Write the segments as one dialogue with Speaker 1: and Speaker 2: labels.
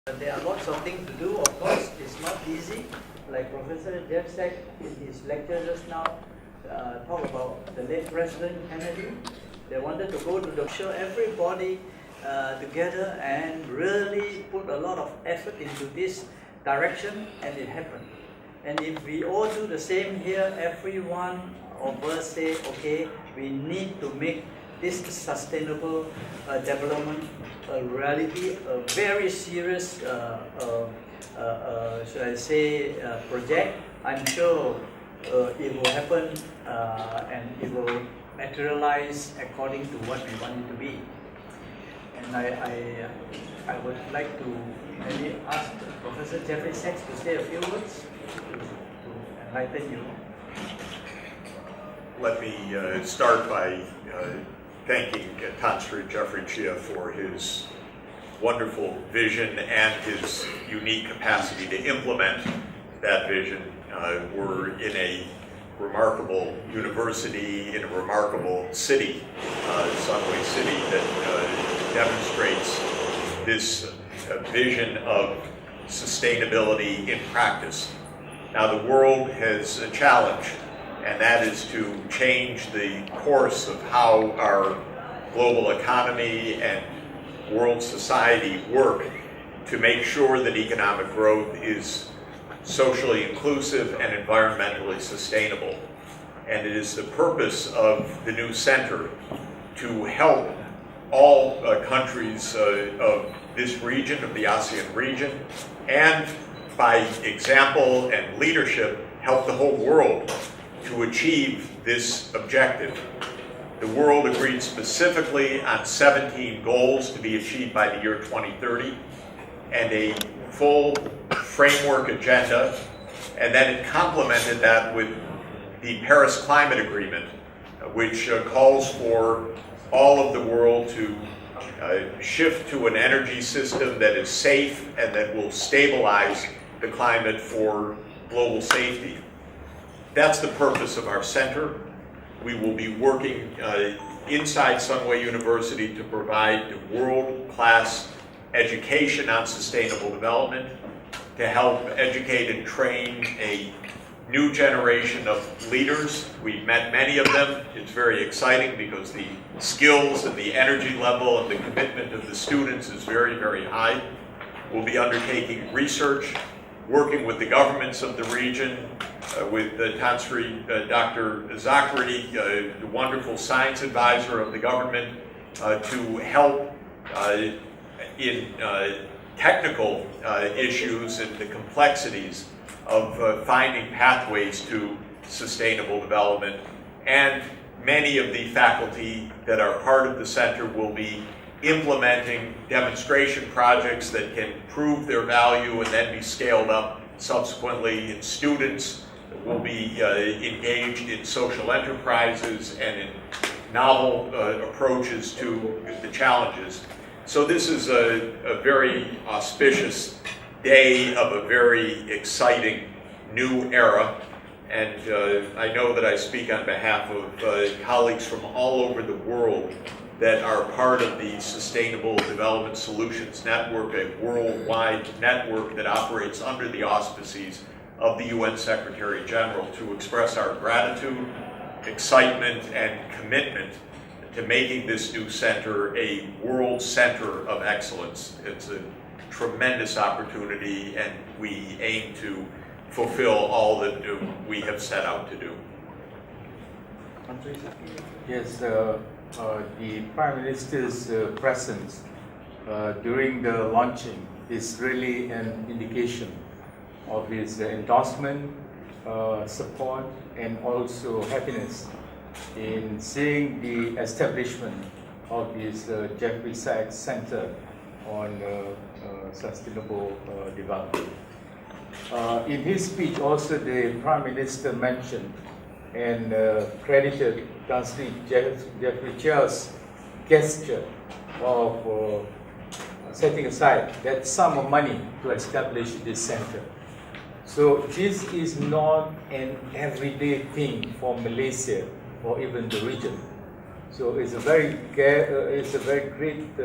Speaker 1: There are lots of things to do. Of course, it's not easy. Like Professor Jeff Sachs in his lecture just now talked about the late President Kennedy. They wanted to go to the show everybody together and really put a lot of effort into this direction, and it happened. And if we all do the same here, every one of us say, okay, we need to make this sustainable development a reality, a very serious, should I say, project. I'm sure it will happen and it will materialize according to what we want it to be. And I would like to maybe ask Professor Jeffrey Sachs to say a few words to enlighten you.
Speaker 2: Let me start by thanking Tonsri Jeffrey Chia for his wonderful vision and his unique capacity to implement that vision. We're in a remarkable university, in a remarkable city, Sunway City, that demonstrates this vision of sustainability in practice. Now, the world has a challenge, and that is to change the course of how our global economy and world society work to make sure that economic growth is socially inclusive and environmentally sustainable. And it is the purpose of the new center to help all countries of this region, of the ASEAN region, and by example and leadership, help the whole world to achieve this objective. The world agreed specifically on 17 goals to be achieved by the year 2030 and a full framework agenda, and then it complemented that with the Paris Climate Agreement, which calls for all of the world to shift to an energy system that is safe and that will stabilize the climate for global safety. That's the purpose of our center. We will be working inside Sunway University to provide world-class education on sustainable development, to help educate and train a new generation of leaders. We've met many of them. It's very exciting because the skills and the energy level and the commitment of the students is very, very high. We'll be undertaking research, working with the governments of the region, with Tonsri, Dr. Zachary, the wonderful science advisor of the government, to help in technical issues and the complexities of finding pathways to sustainable development. And many of the faculty that are part of the center will be implementing demonstration projects that can prove their value and then be scaled up subsequently. And students will be engaged in social enterprises and in novel approaches to the challenges. So this is a very auspicious day of a very exciting new era. And I know that I speak on behalf of colleagues from all over the world that are part of the Sustainable Development Solutions Network, a worldwide network that operates under the auspices of the UN Secretary General, to express our gratitude, excitement, and commitment to making this new center a world center of excellence. It's a tremendous opportunity, and we aim to fulfill all that we have set out to do.
Speaker 3: Yes, the Prime Minister's presence during the launching is really an indication of his endorsement, support, and also happiness in seeing the establishment of this Jeffrey Sachs Center on Sustainable Development. In his speech also, the Prime Minister mentioned and credited Tonsri Jeffrey Chia's gesture of setting aside that sum of money to establish this center. So this is not an everyday thing for Malaysia or even the region. So it's a very great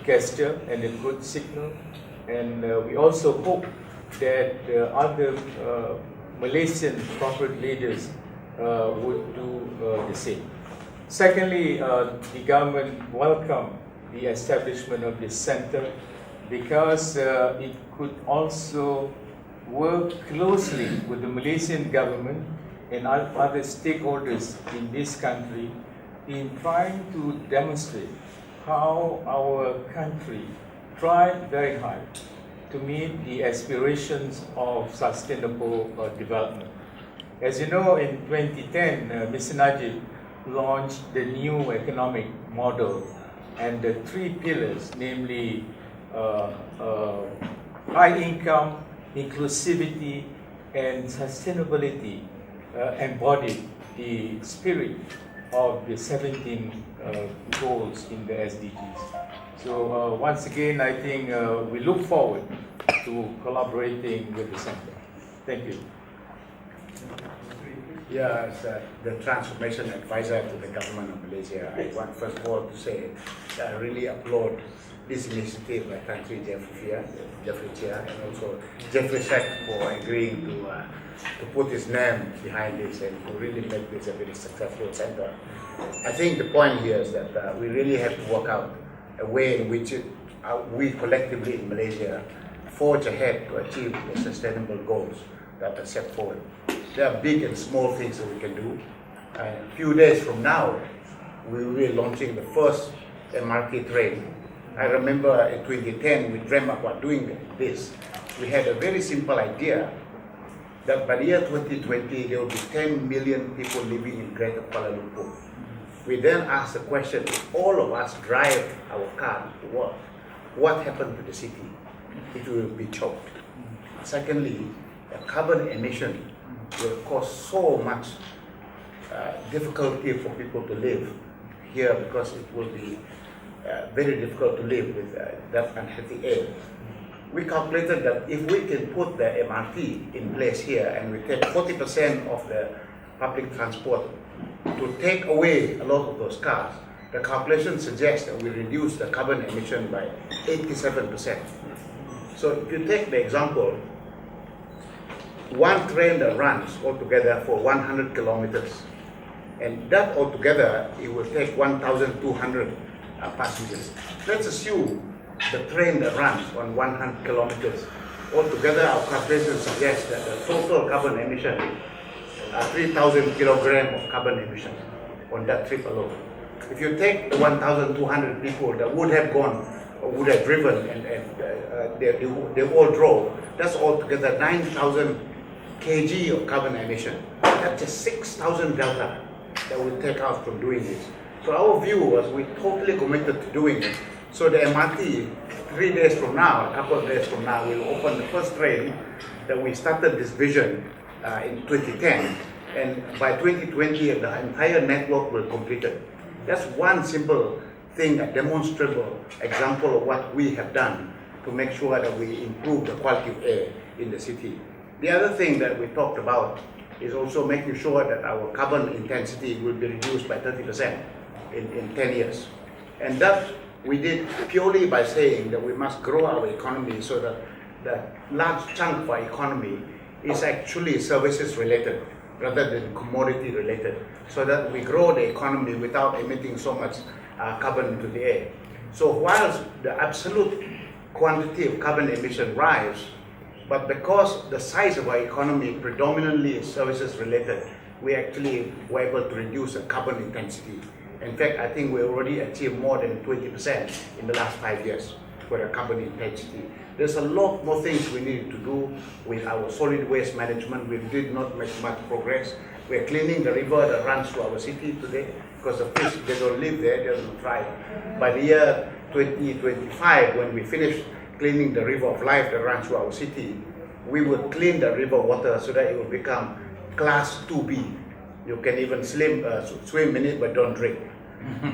Speaker 3: gesture and a good signal And we also hope that other Malaysian corporate leaders would do the same. Secondly, the government welcomed the establishment of this center because it could also work closely with the Malaysian government and other stakeholders in this country in trying to demonstrate how our country tried very hard to meet the aspirations of sustainable development. As you know, in 2010, Mr. Najib launched the new economic model and the three pillars, namely high income, inclusivity, and sustainability, embodied the spirit of the 17 goals in the SDGs. So once again, I think we look forward to collaborating with the center. Thank you.
Speaker 4: Yeah, as the transformation advisor to the government of Malaysia, I want first of all to say that I really applaud this initiative by Tan Sri Jeffrey Chia, and also Jeffrey Sachs for agreeing to put his name behind this and to really make this a very successful center. I think the point here is that we really have to work out a way in which we collectively in Malaysia forge ahead to achieve the sustainable goals that are set forward. There are big and small things that we can do. A few days from now, we will be launching the first MRT train. I remember in 2010, we dreamt about doing this. We had a very simple idea that by the year 2020, there will be 10 million people living in Greater Kuala Lumpur. We then asked the question, if all of us drive our car to work, what happened to the city? It will be choked. Secondly, the carbon emission will cause so much difficulty for people to live here because it will be very difficult to live with that unhealthy air. We calculated that if we can put the MRT in place here and we take 40% of the public transport to take away a lot of those cars, the calculation suggests that we reduce the carbon emission by 87%. So if you take the example, one train that runs altogether for 100 kilometers, and that altogether it will take 1,200 passengers. Let's assume the train that runs on 100 kilometers, altogether our calculation suggests that the total carbon emission is 3,000 kilograms of carbon emission on that trip alone. If you take the 1,200 people that would have gone or would have driven and they all drove, that's altogether 9,000 kg of carbon emission. That's just 6,000 delta that we take out from doing this. So our view was we totally committed to doing it. So the MRT, 3 days from now, a couple of days from now, will open the first train that we started this vision in 2010. And by 2020, the entire network will complete it. That's one simple thing, a demonstrable example of what we have done to make sure that we improve the quality of air in the city. The other thing that we talked about is also making sure that our carbon intensity will be reduced by 30% in 10 years. And that we did purely by saying that we must grow our economy so that the large chunk of our economy is actually services related rather than commodity related, so that we grow the economy without emitting so much carbon into the air. So whilst the absolute quantity of carbon emission rise, but because the size of our economy predominantly is services related, we actually were able to reduce the carbon intensity. In fact, I think we already achieved more than 20% in the last 5 years for the carbon intensity. There's a lot more things we need to do with our solid waste management. We did not make much progress. We're cleaning the river that runs through our city today because the fish, they don't live there, they don't thrive. By the year 2025, when we finish cleaning the river of life that runs through our city, we will clean the river water so that it will become class 2B. You can even swim in it but don't drink.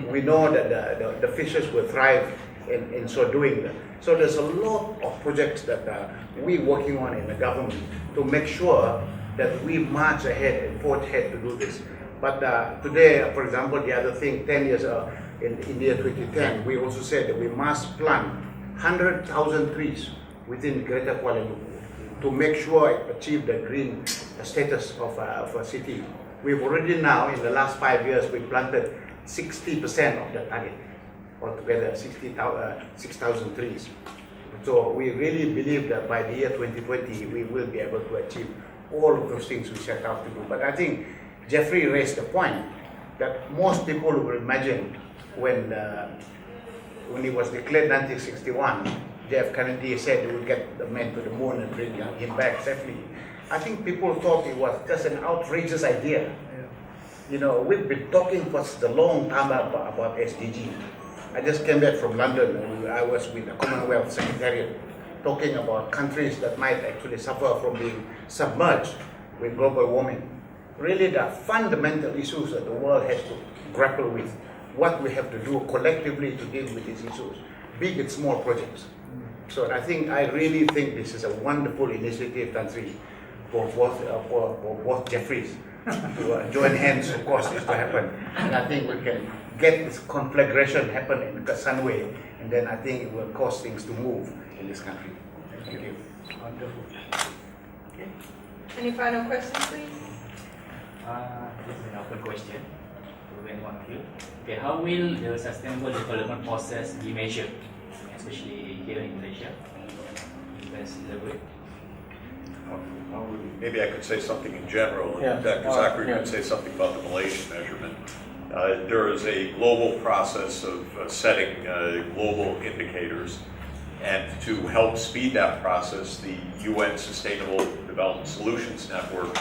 Speaker 4: We know that the fishes will thrive in so doing that. So there's a lot of projects that we're working on in the government to make sure that we march ahead and forge ahead to do this. But today, for example, the other thing, 10 years in the year 2010, we also said that we must plant 100,000 trees within Greater Kuala Lumpur to make sure it achieves the green status of a city. We've already now, in the last 5 years, we planted 60% of the target, altogether 6,000 trees. So we really believe that by the year 2020, we will be able to achieve all of those things we set out to do. But I think Jeffrey raised the point that most people will imagine when he was declared 1961, J.F. Kennedy said he would get the man to the moon and bring him back safely. I think people thought it was just an outrageous idea. Yeah. You know, we've been talking for a long time about SDG. I just came back from London and I was with the Commonwealth Secretariat talking about countries that might actually suffer from being submerged with global warming. Really the fundamental issues that the world has to grapple with, what we have to do collectively to deal with these issues, big and small projects. So I really think this is a wonderful initiative, Tan for both Jeffries to join hands, of course, this to happen. And I think we can get this conflagration happen in Sunway, and then I think it will cause things to move in this country. Thank you.
Speaker 1: Wonderful. Okay.
Speaker 5: Any final questions, please?
Speaker 6: This is an open question to anyone of you. Okay, how will the sustainable development process be measured, especially here in Malaysia? You guys elaborate.
Speaker 2: Maybe I could say something in general, and
Speaker 3: Yeah.
Speaker 2: Dr. Zachary
Speaker 3: Yeah.
Speaker 2: could say something about the Malaysian measurement. There is a global process of setting global indicators, and to help speed that process, the UN Sustainable Development Solutions Network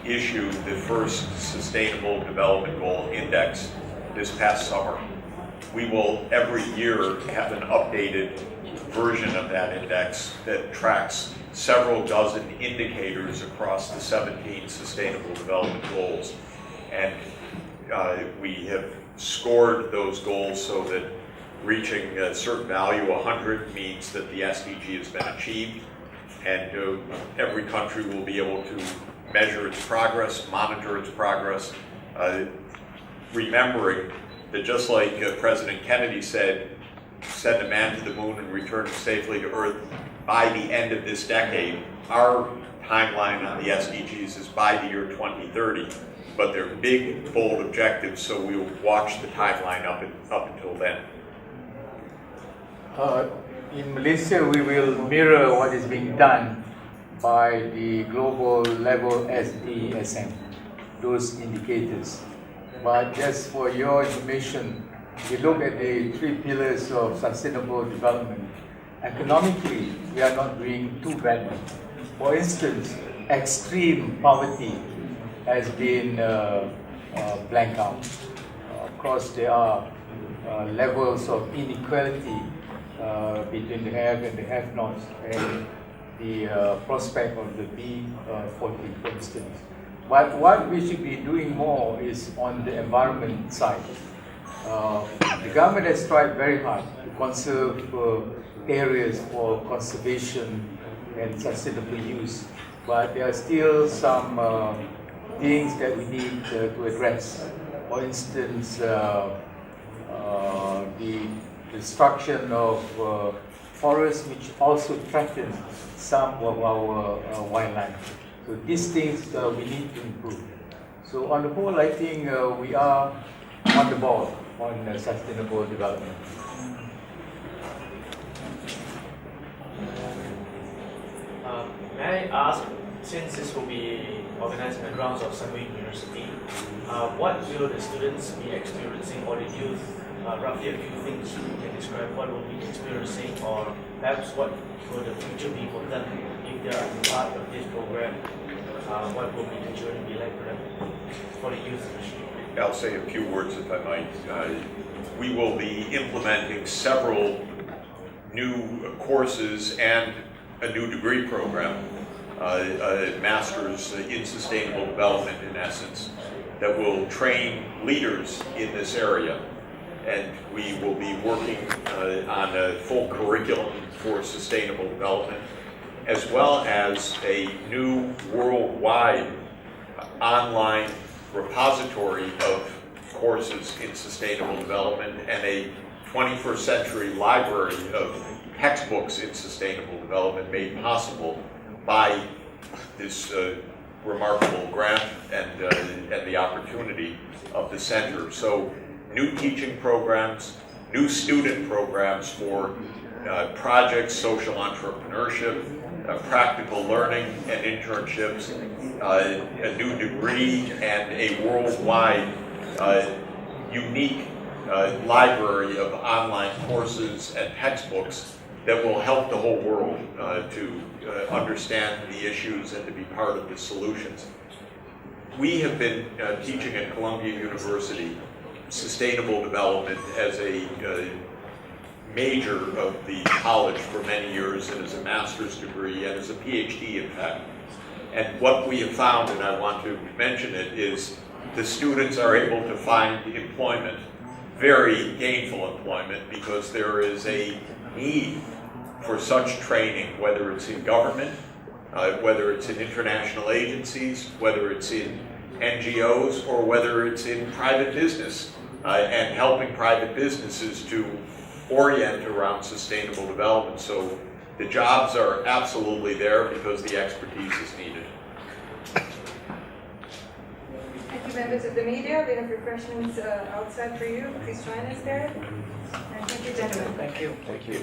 Speaker 2: issued the first Sustainable Development Goal Index this past summer. We will every year have an updated version of that index that tracks several dozen indicators across the 17 Sustainable Development Goals. And we have scored those goals so that reaching a certain value, 100, means that the SDG has been achieved. And every country will be able to measure its progress, monitor its progress, remembering that just like President Kennedy said, send a man to the moon and return him safely to Earth by the end of this decade, our timeline on the SDGs is by the year 2030, but they're big, bold objectives, so we'll watch the timeline up until then.
Speaker 3: In Malaysia, we will mirror what is being done by the global level SDSM, those indicators. But just for your information, if you look at the 3 pillars of sustainable development, economically, we are not doing too badly. For instance, extreme poverty has been blanked out. Of course, there are levels of inequality between the have and the have-nots, and the prospect of the B40, for instance. But what we should be doing more is on the environment side. The government has tried very hard to conserve areas for conservation and sustainable use, but there are still some things that we need to address. For instance, the destruction of forests, which also threaten some of our wildlife. So these things we need to improve. So on the whole, I think we are on the ball on sustainable development.
Speaker 7: May I ask, since this will be organized in the grounds of Sunway University, what will the students be experiencing, or the youth, roughly a few things you can describe what will be experiencing, or perhaps what will the future be for them if they are part of this program? What will the journey be like for them, for the youth?
Speaker 2: I'll say a few words if I might. We will be implementing several new courses and a new degree program, a master's in sustainable development in essence, that will train leaders in this area. And we will be working on a full curriculum for sustainable development, as well as a new worldwide online repository of courses in sustainable development and a 21st century library of textbooks in sustainable development made possible by this remarkable grant and the opportunity of the center. So new teaching programs, new student programs for projects, social entrepreneurship, practical learning and internships, a new degree, and a worldwide unique library of online courses and textbooks that will help the whole world to understand the issues and to be part of the solutions. We have been teaching at Columbia University sustainable development as a major of the college for many years, and as a master's degree and as a PhD in fact. And what we have found, and I want to mention it, is the students are able to find employment, very gainful employment, because there is a need for such training, whether it's in government, whether it's in international agencies, whether it's in NGOs, or whether it's in private business, and helping private businesses to orient around sustainable development. So the jobs are absolutely there because the expertise is needed.
Speaker 5: Thank you, members of the media. We have refreshments outside for you. Please join us there. And thank you, gentlemen.
Speaker 1: Thank you.
Speaker 3: Thank you.